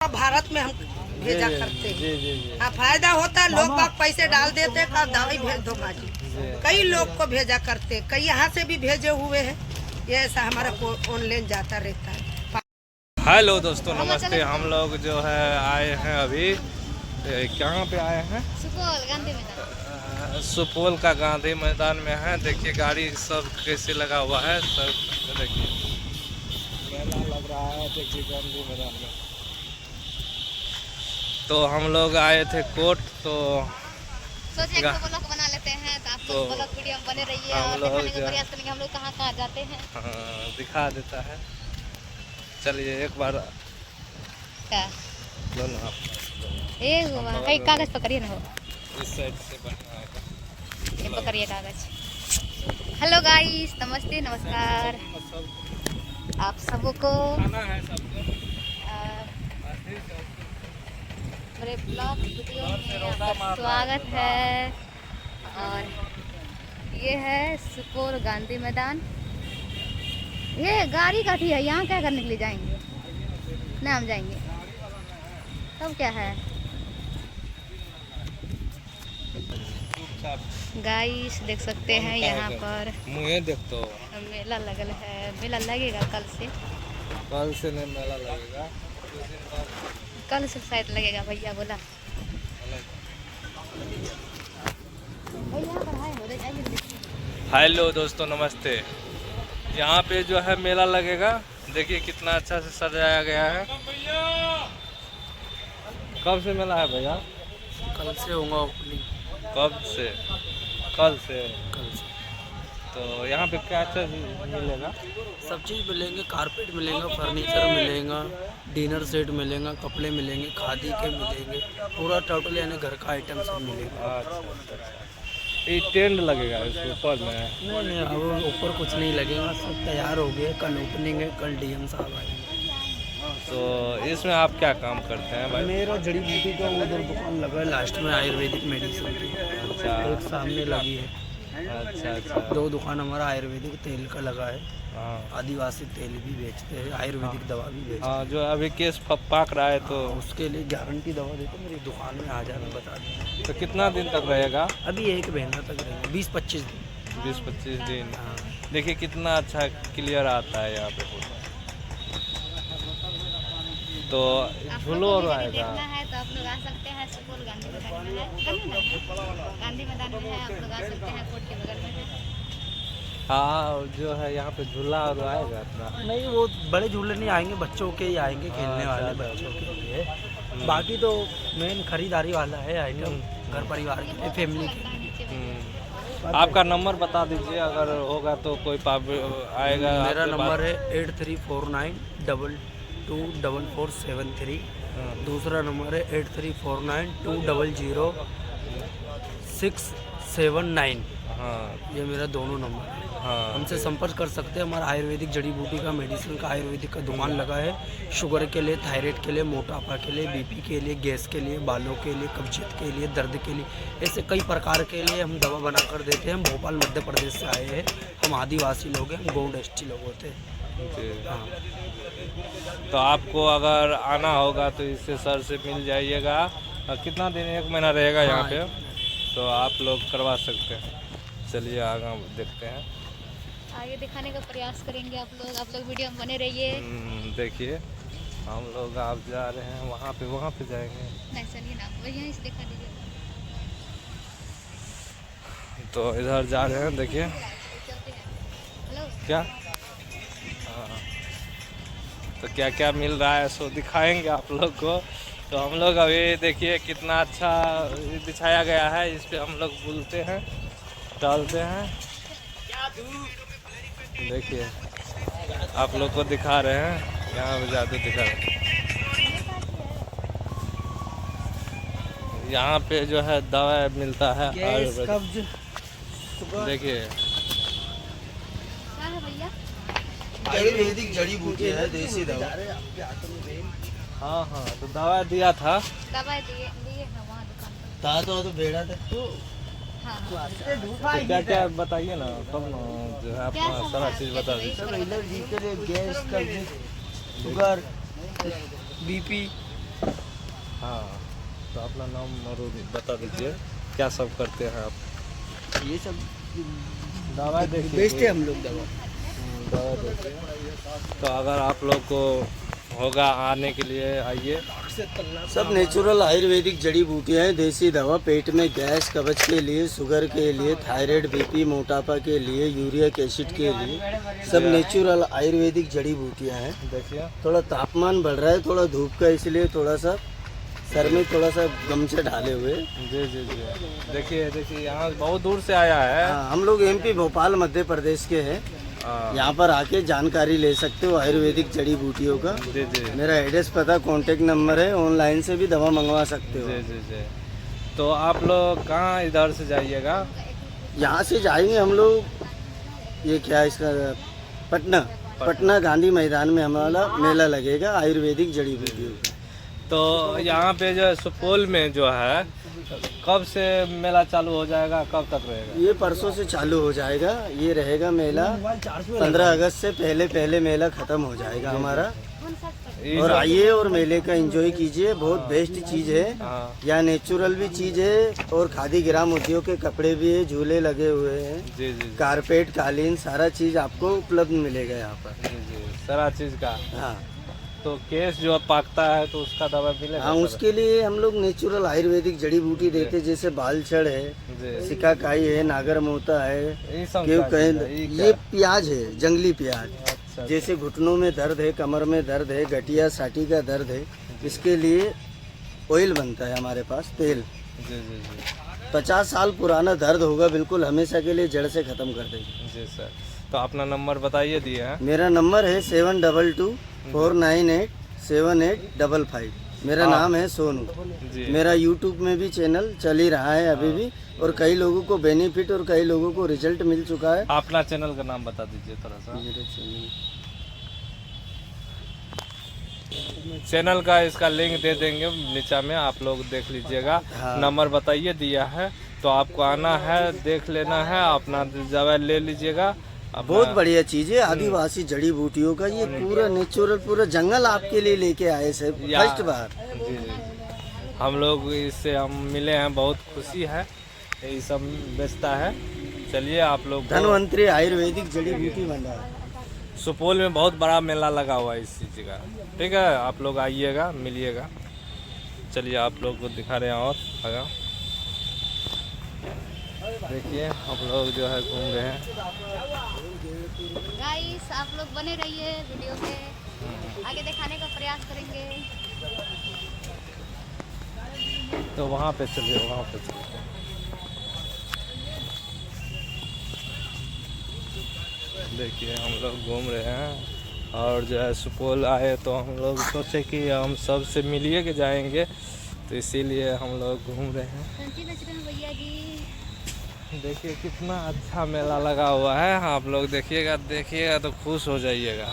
भारत में हम भेजा करते हैं। हाँ, फायदा होता है, लोग बाग पैसे डाल देते हैं, दवाई भेज दो बाजी। कई लोग को भेजा करते हैं, कई यहाँ से भी भेजे हुए हैं। ये ऐसा हमारा ऑनलाइन जाता रहता है। हेलो दोस्तों, नमस्ते। हम लोग जो है आए हैं अभी कहाँ पे आए हैं? सुपौल गांधी मैदान। सुपौल का गांधी मैदान में है। देखिए गाड़ी सब कैसे लगा हुआ है, सब देखिए मेला लग रहा है। देखिए गांधी मैदान में तो हम लोग आए थे कोर्ट, तो सोचे ब्लॉग बना लेते हैं, तो आप लोग ब्लॉग वीडियो में बने रहिए और दिखाने का प्रयास करेंगे हम लोग कहाँ कहाँ जाते हैं। हाँ, दिखा देता है। चलिए एक बार क्या दोनों आप ये हुआ कई कागज पकड़िए ना, हो इस साइड से बढ़िया आएगा। ये पकड़िए कागज। हेलो गाइस, नमस्ते नमस्कार आप सबको। खाना है सबको। मेरे ब्लॉग वीडियो में आपका स्वागत है। और ये है सुपौल गांधी मैदान। ये गाड़ी का थी है, यहाँ क्या करने के लिए जाएंगे ना, हम जाएंगे तब क्या है। गाइस देख सकते हैं यहाँ पर मुझे देख तो मेला लगल है। मेला लगेगा कल से नहीं मेला लगेगा, कल से शायद लगेगा। भैया बोला हेलो दोस्तों, नमस्ते। यहाँ पे जो है मेला लगेगा। देखिए कितना अच्छा से सजाया गया है। कब से मेला है भैया? कल से होगा ओपनिंग। कब से? कल से। कल से तो यहाँ पे क्या अच्छा मिलेगा? सब चीज़ मिलेंगे, कारपेट मिलेगा, फर्नीचर मिलेगा, डिनर सेट मिलेगा, कपड़े मिलेंगे, खादी के मिलेंगे, पूरा टोटल यानी घर का आइटम सब मिलेगा। अच्छा। ये टेंट लगेगा इसके ऊपर में? नहीं, अब ऊपर कुछ नहीं लगेगा, सब तैयार हो गए। कल ओपनिंग है, कल डीएम साहब आएंगे। तो इसमें आप क्या काम करते हैं भाई? मेरा जड़ी बूटी का उधर दुकान लगा है लास्ट में, आयुर्वेदिक मेडिसिन की। अच्छा। एक सामने लगी है। अच्छा। दो दुकान हमारा आयुर्वेदिक तेल का लगा है। हाँ। आदिवासी तेल भी बेचते हैं, आयुर्वेदिक दवा भी बेचते हैं। हाँ, जो अभी केस पाक रहा है तो उसके लिए गारंटी दवा देते हैं। मेरी दुकान में आ जाना, बता दें। तो कितना दिन तक रहेगा? अभी एक महीना तक रहेगा, 20-25 दिन। 20-25 दिन। हाँ। देखिए कितना अच्छा क्लियर आता है यहाँ पे फोटो। तो झूलो और आएगा। देखना है तो आप लोग आ सकते हैं। सुपौल गांधी मैदान में है, गांधी मैदान में है, आप लोग आ सकते हैं। कोर्ट के बगल में है। हाँ, जो है यहाँ पे झूला और आएगा अपना? नहीं, वो बड़े झूले नहीं आएंगे, बच्चों के ही आएंगे, खेलने वाले बच्चों के लिए। बाकी तो मेन खरीदारी वाला है आइटम, घर परिवार के लिए, फैमिली के लिए। आपका नंबर बता दीजिए, अगर होगा तो कोई आएगा। मेरा नंबर है 8349 224473। दूसरा नंबर है 8349 200 679। हाँ, ये मेरा दोनों नंबर है। हाँ। हमसे संपर्क कर सकते हैं। हमारा आयुर्वेदिक जड़ी बूटी का, मेडिसिन का, आयुर्वेदिक का दुकान लगा है। शुगर के लिए, थायराइड के लिए, मोटापा के लिए, बीपी के लिए, गैस के लिए, बालों के लिए, कब्जियत के लिए, दर्द के लिए, ऐसे कई प्रकार के लिए हम दवा बना कर देते हैं। हम भोपाल मध्य प्रदेश से आए हैं। हम आदिवासी लोग हैं, हम गौंड एसटी लोग होते हैं। हाँ। तो आपको अगर आना होगा तो इससे सर से मिल जाइएगा। कितना दिन, एक महीना रहेगा यहाँ पे, तो आप लोग करवा सकते हैं। चलिए आगे देखते हैं, आगे दिखाने का प्रयास करेंगे। आप लोग वीडियो में बने रहिए। देखिए हम लोग आप जा रहे हैं वहाँ पे जाएंगे। नहीं चलिए ना, वही से दिखा दीजिए। तो इधर जा रहे हैं, देखिए चलते हैं। हेलो क्या। हाँ, तो क्या क्या मिल रहा है सो दिखाएंगे आप लोग को। तो हम लोग अभी देखिए कितना अच्छा बिछाया गया है, इस पे हम लोग बुलते हैं, टहलते हैं। देखिए आप लोग को दिखा रहे हैं, यहाँ पे जादू दिखा रहे हैं। यहाँ पे जो है दवा मिलता है आयुर्वेदिक। देखिए क्या है भैया? आयुर्वेदिक जड़ी बूटी है, देसी दवा। हाँ, तो दवा दिया था। दवाई दिए हैं वहाँ दुकान पर। तो बेड़ा था तो हाँ। तो क्या क्या बताइए ना, तब ना जो है अपना सारा चीज़ बता दीजिए। एलर्जी के लिए, गैस, कब्ज, शुगर, बीपी, हाँ, तो अपना नाम और बता दीजिए, क्या सब करते हैं आप? ये सब दवा देखिए, बेचते हम लोग दवा। दवा देखिए। तो अगर आप लोग को होगा आने के लिए, आइए। सब नेचुरल आयुर्वेदिक जड़ी बूटियाँ हैं, देसी दवा, पेट में गैस कब्ज के लिए, शुगर के लिए, थायराइड, बीपी, मोटापा के लिए, यूरिक एसिड के लिए, सब नेचुरल आयुर्वेदिक जड़ी बूटियाँ हैं। देखिए, थोड़ा तापमान बढ़ रहा है, थोड़ा धूप का, इसलिए थोड़ा सा सर में थोड़ा सा गमछा ढाले हुए। जी जी जी। देखिए देखिए, यहाँ बहुत दूर से आया है। हाँ, हम लोग MP भोपाल मध्य प्रदेश के हैं। हाँ, यहाँ पर आके जानकारी ले सकते हो आयुर्वेदिक जड़ी बूटियों का। जी जी मेरा एड्रेस, पता, कॉन्टेक्ट नंबर है, ऑनलाइन से भी दवा मंगवा सकते हो। जी जी जी। तो आप लोग कहाँ इधर से जाइएगा? यहाँ से जाएंगे हम लोग, ये क्या इसका, पटना गांधी मैदान में हमारा मेला लगेगा आयुर्वेदिक जड़ी बूटियों का। तो यहाँ पे जो सुपौल में जो है, कब से मेला चालू हो जाएगा, कब तक रहेगा? ये परसों से चालू हो जाएगा, ये रहेगा मेला 15 अगस्त से पहले मेला खत्म हो जाएगा हमारा। ये और जो- आइए और मेले का एंजॉय कीजिए, बहुत बेस्ट चीज़ है। हाँ, यहाँ नेचुरल भी चीज़ है और खादी ग्राम उद्योग के कपड़े भी है, झूले लगे हुए हैं, जी जी कारपेट, कालीन, सारा चीज़ आपको उपलब्ध मिलेगा यहाँ पर। जी जी, सारा चीज़ का। हाँ तो केस जो पाकता है तो उसका दवा मिलेगा? हाँ, सर? उसके लिए हम लोग नेचुरल आयुर्वेदिक जड़ी बूटी देते हैं, जैसे बालछड़ है, जी, सिकाकाई है, नागर मोता है, ये सब क्यों क्या चीज़ है? कहें, क्या? ये प्याज है, जंगली प्याज। अच्छा, जैसे घुटनों में दर्द है, कमर में दर्द है, गठिया साठी का दर्द है, इसके लिए ऑयल बनता है हमारे पास, तेल। जी जी जी 50 साल पुराना दर्द होगा, बिल्कुल हमेशा के लिए जड़ से ख़त्म कर देगा। जी सर। तो अपना नंबर बताइए, दिए हैं। मेरा नंबर है 722 498 7855। मेरा नाम है सोनू। जी मेरा यूट्यूब में भी चैनल चल ही रहा है अभी भी, और कई लोगों को बेनिफिट और कई लोगों को रिजल्ट मिल चुका है। अपना चैनल का नाम बता दीजिए थोड़ा सा। चैनल का इसका लिंक दे देंगे नीचे में, आप लोग देख लीजिएगा। हाँ। नंबर बताइए, दिया है, तो आपको आना है, देख लेना है, अपना दवा ले लीजिएगा। अपना- बहुत बढ़िया चीज़ है आदिवासी जड़ी बूटियों का, ये पूरा नेचुरल, पूरा जंगल आपके लिए लेके आए से या- फर्स्ट बार। जी जी। हम लोग इससे हम मिले हैं, बहुत खुशी है। यही सब बेचता है। चलिए, आप लोग को- धनवंतरी आयुर्वेदिक जड़ी बूटी भंडार। सुपौल में बहुत बड़ा मेला लगा हुआ है इस चीज़ का। ठीक है, आप लोग आइएगा, मिलिएगा। चलिए, आप लोग को दिखा रहे हैं और आगे देखिए, हम लोग जो है घूम रहे हैं। गाइस, आप लोग बने रहिए वीडियो में, आगे दिखाने का प्रयास करेंगे। तो वहाँ पे चलिए, वहाँ पे चलिए। देखिए, हम लोग घूम रहे हैं और जो है सुपौल आए तो हम लोग सोचे कि हम सब से मिलिए के जाएंगे, तो इसीलिए हम लोग घूम रहे हैं। संची नच रहे हैं भैया जी। देखिए कितना अच्छा मेला लगा हुआ है, आप लोग देखिएगा तो खुश हो जाइएगा।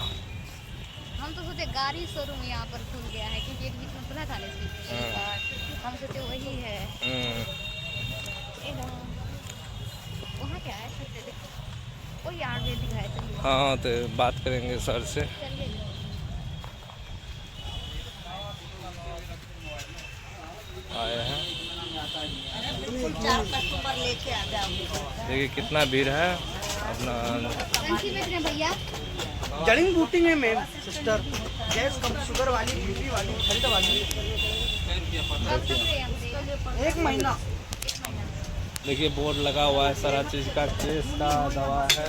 हम तो सोचे गाड़ी शोरूम यहाँ पर खुल गया है, क्योंकि एक बीच में खुला था ना इसलिए हम सोचे वही है। वहाँ क्या है, वो आयुर्वेदिक है। चलिए हाँ, तो बात करेंगे सर से। चलिए। आए हैं, 4 कस्टमर लेके आ जाओ। देखिए कितना भीड़ है। अपना संची बेच रहे हैं भैया। जड़ी बूटी में मैम सिस्टर, गैस कम, शुगर वाली, बीपी वाली, हेल्थ वाली, कब तक रहे हमसे? 1 महीना। देखिए बोर्ड लगा हुआ है सारा चीज़ का, केस का दवा है।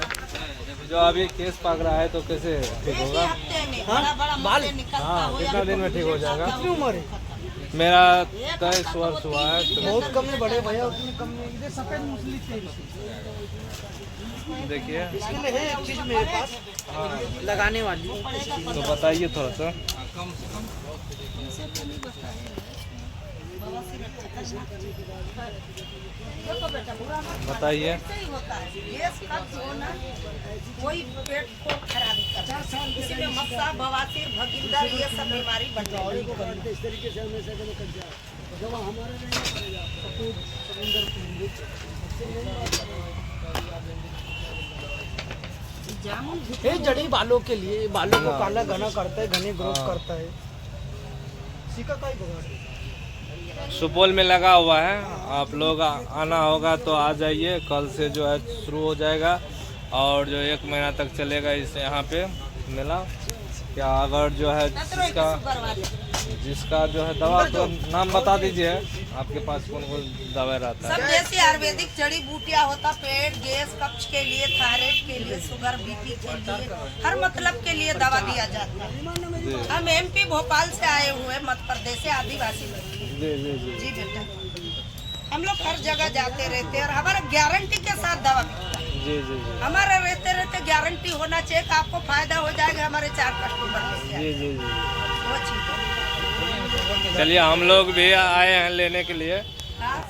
जो अभी केस पाक रहा है तो कैसे ठीक होगा? हफ्ते में बड़ा बाल। मुझसे निकलता हाँ, हो कितना दिन में ठीक हो जाएगा? कितनी उम्र है? मेरा 23 वर्ष हुआ है। तो बहुत कम है बड़े भैया, उतनी कम नहीं। इधर सफेद मूसली तेल, देखिए, इसके लिए है एक चीज मेरे पास लगाने वाली। तो बताइए थोड़ा सा। बताइए। गैस का होना कोई पेट को खराब करता है, इसलिए मक्सा, बवासीर, भगीरदार, ये सब बीमारी बढ़ जाएगी। इस तरीके से हमेशा जब हमारे ये जड़ी बालों के लिए, बालों को काला घना करता है, घने ग्रोथ करता है। सिकाकाई बघा सुपौल में लगा हुआ है। आप लोग आना होगा तो आ जाइए। कल से जो है शुरू हो जाएगा और जो 1 महीना तक चलेगा इस यहाँ पे मेला। क्या अगर जो है जिसका जो है दवा का नाम बता दीजिए, आपके पास कौन कौन दवा रहता है? सब जैसे आयुर्वेदिक जड़ी बूटियाँ होता, पेट गैस कब्ज के लिए, थायराइड के लिए, शुगर बीपी के लिए, हर मतलब के लिए दवा दिया जाता है। हम MP भोपाल से आए हुए, मध्य प्रदेश से, आदिवासी लोग। जी बेटा, हम लोग हर जगह जाते रहते हैं और हमारा गारंटी के साथ दवा मिलता है। जी हमारे रहते रहते गारंटी होना चाहिए कि आपको फायदा हो जाएगा। हमारे 4 कस्टमर जी वो चीज है। चलिए हम लोग भी आए हैं लेने के लिए,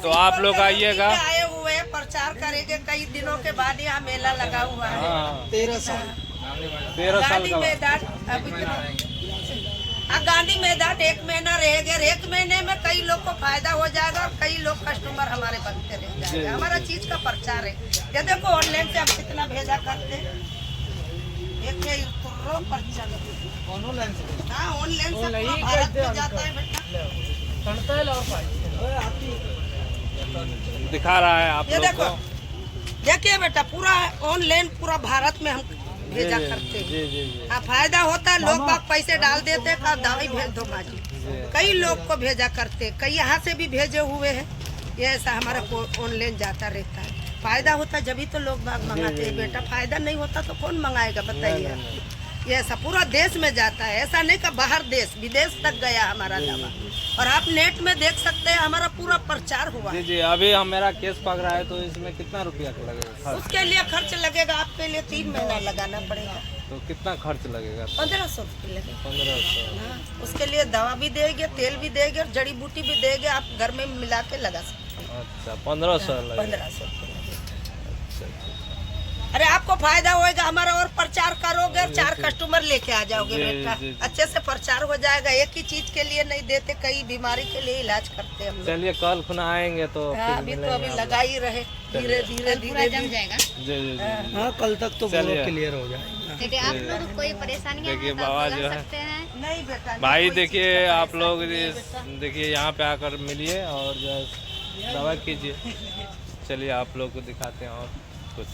तो आप लोग आइएगा। आए हुए हैं, प्रचार करेंगे। कई दिनों के बाद यहाँ मेला लगा हुआ है। 13 साल 13 साल गांधी का मैदान गांधी मैदान 1 महीना रहेगा। 1 महीने में कई लोग को फायदा हो जाएगा और कई लोग कस्टमर हमारे बनते रह जाएंगे। हमारा चीज का प्रचार है। ये देखो ऑनलाइन से हम कितना भेजा करते हैं। ऑनलाइन से भारत में जाता है बेटा। दिखा रहा है आप ये लोग देखो, को। देखिए बेटा, पूरा ऑनलाइन पूरा भारत में हम भेजा करते हैं। हाँ, फायदा होता है। लोग बाग पैसे डाल देते हैं, दवाई भेज दो माँ जी। कई लोग को भेजा करते, कई यहाँ से भी भेजे हुए हैं। ये ऐसा हमारा ऑनलाइन जाता रहता है। फायदा होता जभी तो लोग बाग मंगाते हैं बेटा। फायदा नहीं होता तो कौन मंगाएगा बताइए। ये ऐसा पूरा देश में जाता है। ऐसा नहीं कि बाहर देश विदेश तक गया हमारा दवा। और आप नेट में देख सकते हैं, हमारा पूरा प्रचार हुआ। जी अभी हम मेरा केस पक रहा है, तो इसमें कितना रुपया लगेगा? उसके लिए खर्च लगेगा आपके लिए 3 महीना लगाना पड़ेगा। तो कितना खर्च लगेगा? 1500 रुपये लगेगा। 1500। हाँ, उसके लिए दवा भी देंगे, तेल भी देंगे और जड़ी बूटी भी देंगे। आप घर में मिला के लगा सकते हैं। अच्छा 1500 लगेगा। 1500 रुपये। अरे आपको फायदा होएगा, हमारा और प्रचार करोगे और 4 कस्टमर लेके आ जाओगे बेटा। अच्छे से प्रचार हो जाएगा। एक ही चीज के लिए नहीं देते, कई बीमारी के लिए इलाज करते हैं हम लोग। चलिए कल खुना आएंगे तो हाँ, अभी तो अभी लगा ही रहे। धीरे धीरे धीरे जम जाएगा। जी हाँ, कल तक तो चलिए। क्लियर हो जाएगा। देखिए आप लोग को कोई परेशानी देखिए है तो बाबा आप जो बुला है। सकते हैं। नहीं बेटा। भाई कोई देखिए चीज़ का आप लोग परेशानी नहीं देखिए यहाँ पे आकर मिलिए और जो है दवा कीजिए। चलिए आप लोग को दिखाते हैं और कुछ।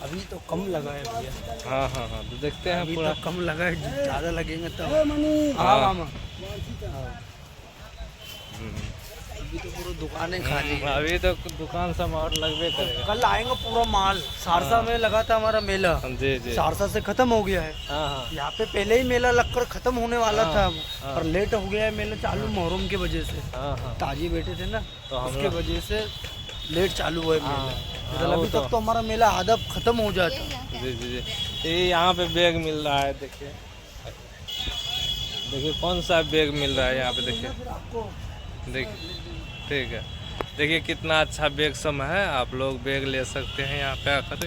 अभी तो कम लगा है भैया। हाँ तो देखते हैं अभी पूरा। तो कम लगा है, ज़्यादा लगेंगे तो। हाँ। मामा अभी तो पूरा दुकानें खाली है। अभी तो दुकान सब और लगबे करेगा। कल आएंगे पूरा माल। सहरसा में लगा था हमारा मेला, जी सहरसा से खत्म हो गया है। हाँ यहाँ पे पहले ही मेला लगकर खत्म होने वाला था, हाँ। पर लेट हो गया है मेला चालू मुहर्रम की वजह से। हाँ ताजी बैठे थे ना, तो हम उसके लोग- वजह से लेट चालू हुआ है मेला। हाँ, अभी वो तक तो हमारा मेला आधा खत्म हो जाता। जी ये यहाँ पे बैग मिल रहा है। देखिए कौन सा बैग मिल रहा है यहाँ पे। देखिए ठीक है। देखिए कितना अच्छा बैग सब है। आप लोग बैग ले सकते हैं यहाँ पे आकर।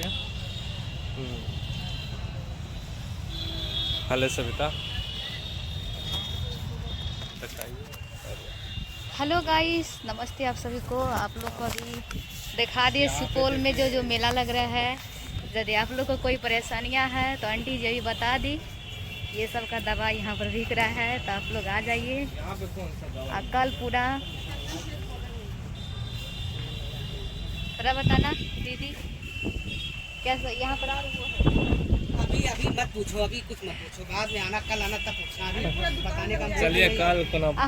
हेलो सविता, हेलो गाइस, नमस्ते आप सभी को। आप लोग को अभी दिखा दिए सुपौल में जो मेला लग रहा है। यदि आप लोग को कोई परेशानियां हैं तो आंटी जी अभी बता दी। ये सब का दवा यहाँ पर बिक रहा है, तो आप लोग आ जाइए। कल पूरा बताना दीदी कैसा यहाँ पर आ रही हो। अभी मत पूछो, अभी कुछ मत पूछो, बाद में आना, कल आना तब पूछना। अभी बताने का चलिए कल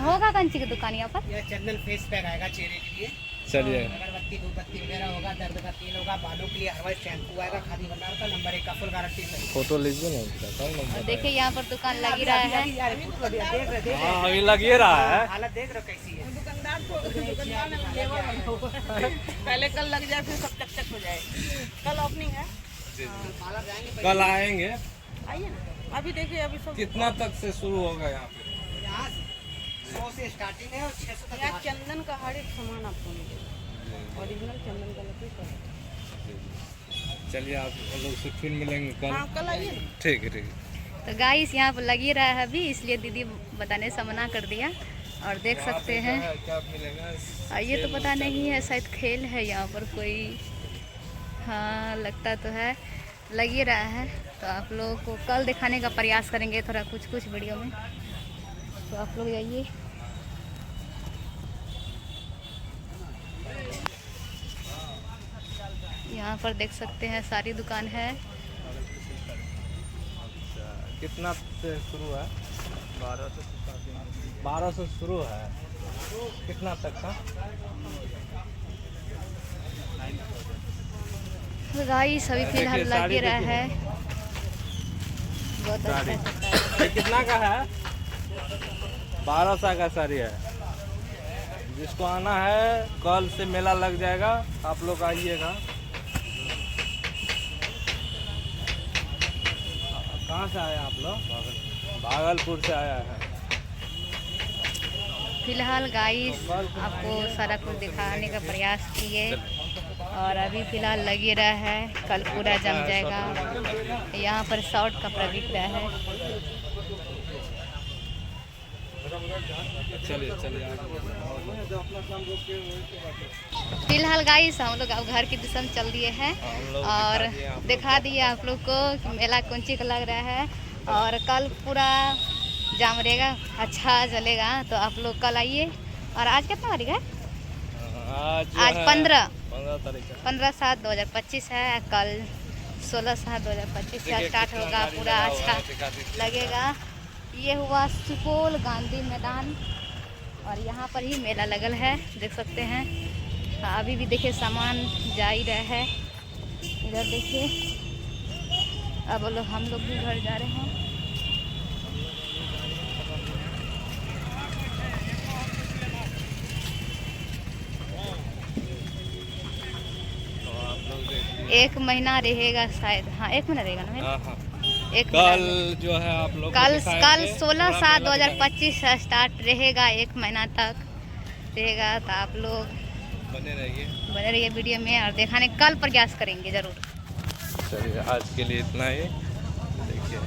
होगा कंची की दुकान यहाँ पर। यह चंदन फेस पैक आएगा चेहरे के लिए। चलिए अगरबत्ती धूपबत्ती वगैरह होगा, दर्द का तेल होगा, बालों के लिए हर्बल शैम्पू आएगा। खादी भंडार का नंबर 1 का फुल गारंटी है। फोटो लीजिए ना। देखिए यहाँ पर दुकान लगी रहा है। हाँ अभी लग ही रहा है। हालत देख रहे हो कैसी है। पहले कल लग जाए, फिर सब चक हो जाए। कल ओपनिंग है। कल आएंगे। आइए ना, अभी देखिए अभी सब कितना तक से शुरू होगा यहाँ पे? यहाँ 100 से स्टार्टिंग है और 600 तक। यहाँ चंदन का हर एक सामान आपको मिलेगा। ओरिजिनल चंदन का लकड़ी का। चलिए आप लोग से फिर मिलेंगे कल। हाँ कल आइए ना। ठीक है। तो गाइस यहाँ पर लगी रहा है अभी, इसलिए दीदी बताने से मना कर दिया। और देख सकते हैं क्या मिलेगा? ये तो पता नहीं है, शायद खेल है यहाँ पर कोई। हाँ लगता तो है, लग ही रहा है। तो आप लोगों को कल दिखाने का प्रयास करेंगे थोड़ा कुछ वीडियो में। तो आप लोग जाइए। यहाँ पर देख सकते हैं सारी दुकान है। अच्छा, कितना से शुरू है? 12 से शुरू है। कितना तक का? गाइस अभी फिलहाल देखिए, साड़ी लगे रहा देखिए। है। बहुत अच्छा साड़ी। अच्छा साड़ी। ये कितना का है? 1200 का साड़ी है। जिसको आना है कल से मेला लग जाएगा, आप लोग आइएगा। कहाँ से आए आप लोग? भागलपुर से आया है। फिलहाल गाइस आपको सारा कुछ दिखाने का प्रयास किए और अभी फिलहाल लगे रहा है, कल पूरा जम जाएगा। यहाँ पर शॉर्ट कपड़ा बिक रहा है। चलिए फिलहाल गाइस हम लोग अब घर की दिशा में चल दिए हैं और दिखा दिए आप लोग को कि मेला कौन चीज का लग रहा है। और कल पूरा जाम रहेगा, अच्छा चलेगा, तो आप लोग कल आइए। और आज कितना तारीख है? आज 15/7/2025 है। कल 16/7/2025 से स्टार्ट होगा, पूरा अच्छा लगेगा। ये हुआ सुपौल गांधी मैदान और यहाँ पर ही मेला लगल है, देख सकते हैं। अभी भी देखिए सामान जा ही रहा है। इधर देखिए, अब हम लोग भी घर जा रहे हैं। एक महीना रहेगा शायद। हाँ, एक महीना रहेगा ना मेला? एक कल जो है आप लोग कल 16/7/2025 से स्टार्ट रहेगा, एक महीना तक रहेगा। तो आप लोग बने रहिए वीडियो में और दिखाने कल प्रयास करेंगे जरूर। चलिए, आज के लिए इतना ही। देखिए